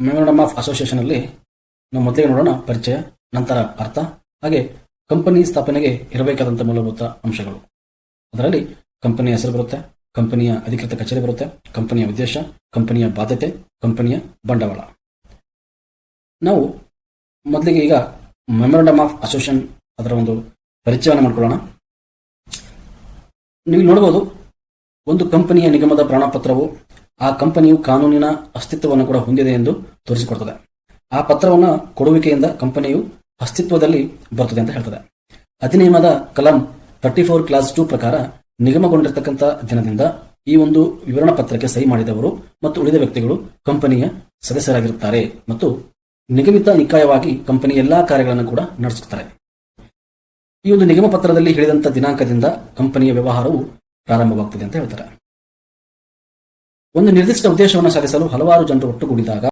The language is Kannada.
ಮೆಮೊರಂಡಮ್ ಆಫ್ ಅಸೋಸಿಯೇಷನ್ ಅಲ್ಲಿ ನಾವು ಮೊದಲಿಗೆ ನೋಡೋಣ ಪರಿಚಯ, ನಂತರ ಅರ್ಥ, ಹಾಗೆ ಕಂಪನಿ ಸ್ಥಾಪನೆಗೆ ಇರಬೇಕಾದಂಥ ಮೂಲಭೂತ ಅಂಶಗಳು. ಅದರಲ್ಲಿ ಕಂಪನಿಯ ಹೆಸರು ಬರುತ್ತೆ, ಕಂಪನಿಯ ಅಧಿಕೃತ ಕಚೇರಿ ಬರುತ್ತೆ, ಕಂಪನಿಯ ಉದ್ದೇಶ, ಕಂಪನಿಯ ಬಾಧ್ಯತೆ, ಕಂಪನಿಯ ಬಂಡವಾಳ. ನಾವು ಮೊದಲಿಗೆ ಈಗ ಮೆಮೊರಂಡಮ್ ಆಫ್ ಅಸೋಸಿಯೇಷನ್ ಅದರ ಒಂದು ಪರಿಚಯವನ್ನು ಮಾಡಿಕೊಳ್ಳೋಣ. ನೀವು ನೋಡಬಹುದು, ಒಂದು ಕಂಪನಿಯ ನಿಗಮದ ಪ್ರಾಣಪತ್ರವು ಆ ಕಂಪನಿಯು ಕಾನೂನಿನ ಅಸ್ತಿತ್ವವನ್ನು ಕೂಡ ಹೊಂದಿದೆ ಎಂದು ತೋರಿಸಿಕೊಡ್ತದೆ. ಆ ಪತ್ರವನ್ನು ಕೊಡುವಿಕೆಯಿಂದ ಕಂಪನಿಯು ಅಸ್ತಿತ್ವದಲ್ಲಿ ಬರುತ್ತದೆ ಅಂತ ಹೇಳ್ತದೆ. ಅಧಿನಿಯಮದ ಕಲಂ 34 ಕ್ಲಾಸ್ 2 ಪ್ರಕಾರ ನಿಗಮಗೊಂಡಿರತಕ್ಕಂಥ ದಿನದಿಂದ ಈ ಒಂದು ವಿವರಣಾ ಪತ್ರಕ್ಕೆ ಸಹಿ ಮಾಡಿದವರು ಮತ್ತು ಉಳಿದ ವ್ಯಕ್ತಿಗಳು ಕಂಪನಿಯ ಸದಸ್ಯರಾಗಿರುತ್ತಾರೆ ಮತ್ತು ನಿಗಮಿತ ನಿಕಾಯವಾಗಿ ಕಂಪನಿಯ ಎಲ್ಲಾ ಕಾರ್ಯಗಳನ್ನು ಕೂಡ ನಡೆಸುತ್ತಾರೆ. ಈ ಒಂದು ನಿಗಮ ಪತ್ರದಲ್ಲಿ ಹೇಳಿದಂಥ ದಿನಾಂಕದಿಂದ ಕಂಪನಿಯ ವ್ಯವಹಾರವು ಪ್ರಾರಂಭವಾಗುತ್ತದೆ ಅಂತ ಹೇಳ್ತಾರೆ. ಒಂದು ನಿರ್ದಿಷ್ಟ ಉದ್ದೇಶವನ್ನು ಸಾಧಿಸಲು ಹಲವಾರು ಜನರು ಒಟ್ಟುಗೂಡಿದಾಗ